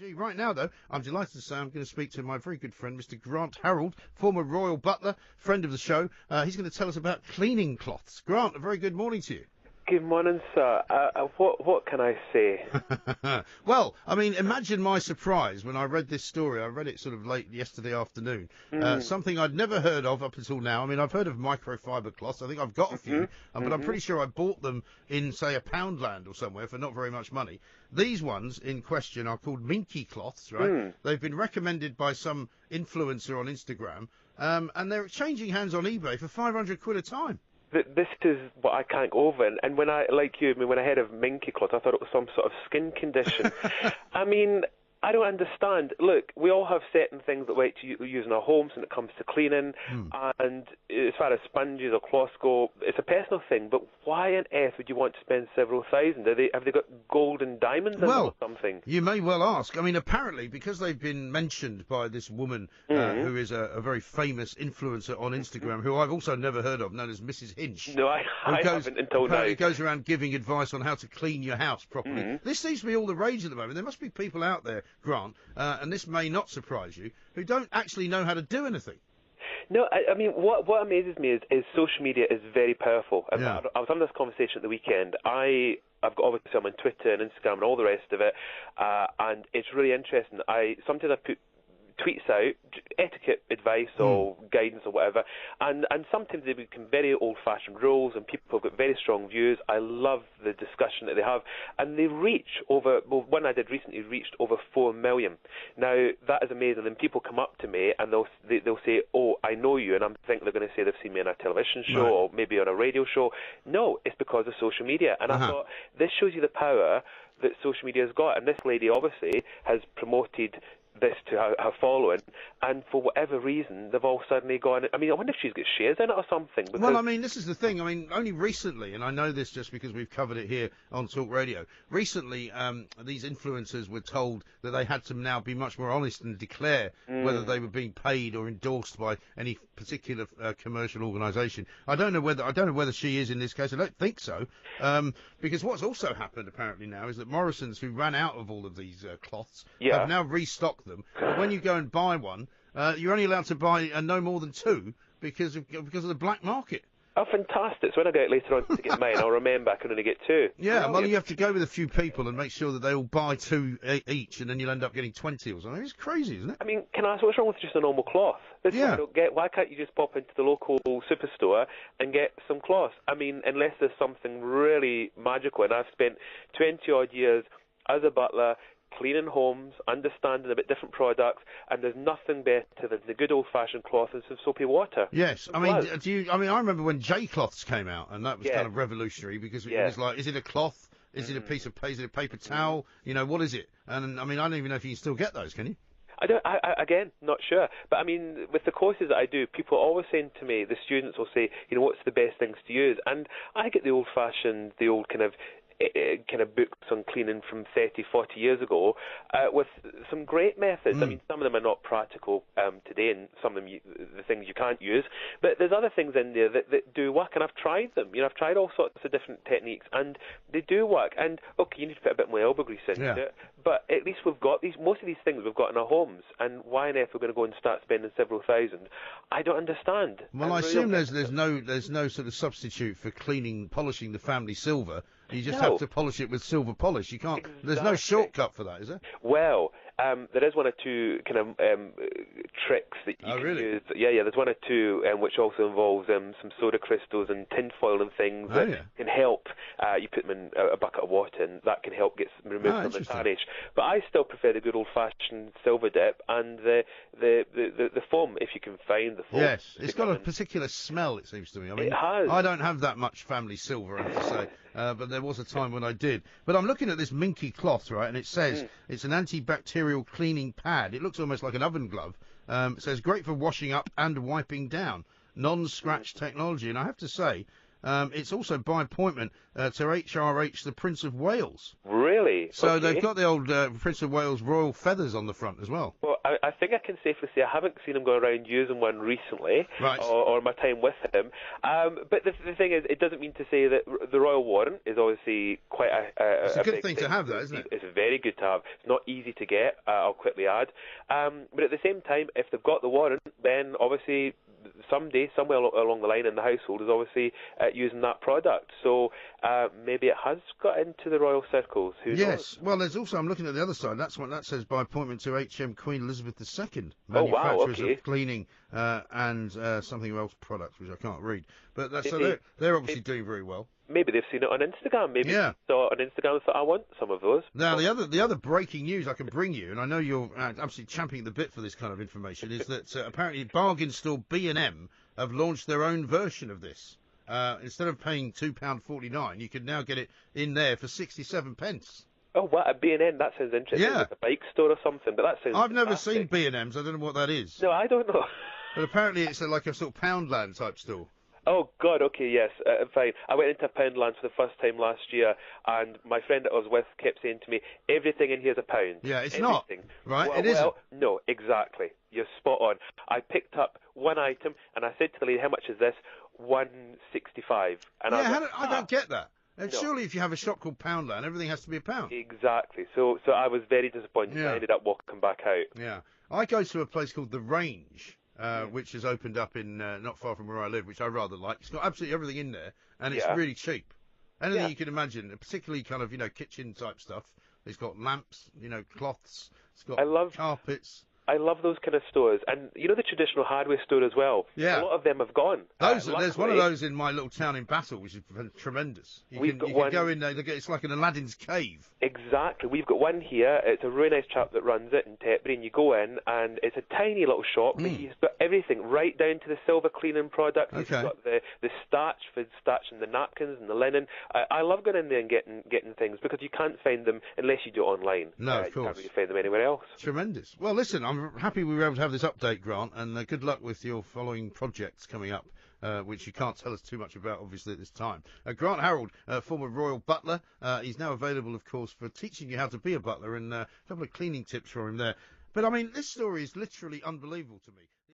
Gee, right now, though, I'm delighted to say I'm going to speak to my very good friend, Mr. Grant Harrold, former Royal Butler, friend of the show. He's going to tell us about cleaning cloths. Grant, a very good morning to you. Good morning, sir. What can I say? Well, I mean, imagine my surprise when I read this story. I read it sort of late yesterday afternoon. Something I'd never heard of up until now. I mean, I've heard of microfiber cloths. I think I've got a few, but I'm pretty sure I bought them in, say, a Poundland or somewhere for not very much money. These ones in question are called Minky cloths, right? They've been recommended by some influencer on Instagram, and they're changing hands on eBay for 500 quid a time. This is what I can't go over. And when I, like you, when I heard of Minky cloth, I thought it was some sort of skin condition. I mean, I don't understand. Look, we all have certain things that we like to use in our homes when it comes to cleaning. And as far as sponges or cloths go, it's a personal thing. But why on earth would you want to spend several thousand? Have they got gold and diamonds in them or something? You may well ask. I mean, apparently, because they've been mentioned by this woman who is a very famous influencer on Instagram, who I've also never heard of, known as Mrs. Hinch. No, I haven't until now. Who goes around giving advice on how to clean your house properly. This seems to be all the rage at the moment. There must be people out there, Grant, and this may not surprise you, who don't actually know how to do anything. No, I mean, what amazes me is social media is very powerful. I was having this conversation at the weekend. I've got, obviously, I'm on Twitter and Instagram and all the rest of it, and it's really interesting. Sometimes I put tweets out, etiquette advice or guidance or whatever, and sometimes they become very old-fashioned rules, and people have got very strong views. I love the discussion that they have, and they reach over, well, one I did recently reached over 4 million. Now, that is amazing, and people come up to me and they'll say, oh, I know you, and I'm thinking they're going to say they've seen me on a television show or maybe on a radio show. No, it's because of social media, and I thought, this shows you the power that social media has got, and this lady obviously has promoted this to her following, and for whatever reason, they've all suddenly gone. I mean, I wonder if she's got shares in it or something. Well, I mean, this is the thing. I mean, only recently, and I know this just because we've covered it here on Talk Radio, recently these influencers were told that they had to now be much more honest and declare whether they were being paid or endorsed by any particular commercial organisation. I don't know whether she is in this case. I don't think so, because what's also happened apparently now is that Morrison's, who ran out of all of these cloths, have now restocked them. But when you go and buy one, you're only allowed to buy no more than 2 because of the black market. Oh, fantastic. So when I go out later on to get mine, I'll remember I can only get 2. Yeah, well, you have to go with a few people and make sure that they all buy 2 each, and then you'll end up getting 20 or something. It's crazy, isn't it? I mean, can I ask, what's wrong with just a normal cloth? Why can't you just pop into the local superstore and get some cloths? I mean, unless there's something really magical, and I've spent 20-odd years as a butler, cleaning homes, understanding about different products, and there's nothing better than the good old-fashioned cloth and some soapy water. Yes, I mean, I remember when J cloths came out, and that was kind of revolutionary because it was like, is it a cloth? Is it a piece of paper? Is it a paper towel? You know, what is it? And I mean, I don't even know if you can still get those, can you? Again, not sure. But I mean, with the courses that I do, people are always saying to me, the students will say, you know, what's the best things to use? And I get the old-fashioned, the old kind of books on cleaning from 30, 40 years ago with some great methods. I mean, some of them are not practical today, and some of them, the things you can't use. But there's other things in there that do work, and I've tried them. You know, I've tried all sorts of different techniques, and they do work. And, okay, you need to put a bit more elbow grease into it, but at least we've got most of these things we've got in our homes, and why on earth we're going to go and start spending several thousand? I don't understand. Well, I assume there's no sort of substitute for polishing the family silver. You just have to polish it with silver polish. You can't. Exactly. There's no shortcut for that, is there? Well, there is 1 or 2 kind of tricks that you can use. Yeah. There's 1 or 2 which also involves some soda crystals and tinfoil and things that can help. You put them in a bucket of water, and that can help remove some of the tarnish. But I still prefer the good old-fashioned silver dip and the foam, if you can find the foam. Yes, it's got a particular smell, it seems to me. I mean, it has. I don't have that much family silver, I have to say. But there was a time when I did. But I'm looking at this Minky cloth, right, and it says it's an antibacterial cleaning pad. It looks almost like an oven glove. It says great for washing up and wiping down. Non-scratch technology. And I have to say, It's also by appointment to HRH, the Prince of Wales. Really? So okay. they've got the old Prince of Wales royal feathers on the front as well. Well, I think I can safely say I haven't seen him go around using one recently, Right. or my time with him. But the thing is, it doesn't mean to say that the royal warrant is obviously quite It's a good big thing to have, that, isn't it? It's very good to have. It's not easy to get, I'll quickly add. But at the same time, if they've got the warrant, then obviously someday, somewhere along the line in the household is obviously using that product. So maybe it has got into the royal circles. Who knows? Well, there's also, I'm looking at the other side, that's what that says by appointment to HM Queen Elizabeth II, Oh, wow, manufacturers okay. of cleaning and something else products, which I can't read. But that's, Maybe- they're obviously doing very well. Maybe they've seen it on Instagram. Maybe Yeah. they saw it on Instagram and thought, I want some of those. Now, the other breaking news I can bring you, and I know you're absolutely champing the bit for this kind of information, is that apparently bargain store B&M have launched their own version of this. Instead of paying £2.49, you can now get it in there for 67 pence. Oh, what, a B&M? That sounds interesting. Yeah. Like a bike store or something, but that sounds I've never fantastic. seen B&M's, I don't know what that is. No, I don't know. But apparently it's like a sort of Poundland type store. Oh, God, okay, yes, fine. I went into Poundland for the first time last year, and my friend that I was with kept saying to me, everything in here is £1. Yeah, it's everything. not, right? Well, It isn't. Well, no, exactly. You're spot on. I picked up one item, and I said to the lady, how much is this? £1.65. And I was like, I don't get that. And No. surely if you have a shop called Poundland, everything has to be £1. Exactly. So I was very disappointed. Yeah. I ended up walking back out. Yeah. I go to a place called The Range, which has opened up in not far from where I live, which I rather like. It's got absolutely everything in there, and it's Yeah. really cheap. Anything Yeah. you can imagine, particularly kind of, kitchen type stuff. It's got lamps, cloths. It's got I love- carpets. I love those kind of stores, and the traditional hardware store as well. Yeah. A lot of them have gone. There's one of Luckily, those in my little town in Battle, which is tremendous. You We've can, got you can one- go in there. It's like an Aladdin's cave. Exactly. We've got one here. It's a really nice chap that runs it in Tetbury, and you go in, and it's a tiny little shop, but he's got everything, right down to the silver cleaning products. He's Okay. got the starch for starching the napkins and the linen. I love going in there and getting things, because you can't find them unless you do it online. No, of You course. can't really find them anywhere else. Tremendous. Well, listen, I'm happy we were able to have this update, Grant, and good luck with your following projects coming up, which you can't tell us too much about, obviously, at this time. Grant Harrold, former Royal Butler, he's now available, of course, for teaching you how to be a butler, and a couple of cleaning tips for him there. But, I mean, this story is literally unbelievable to me.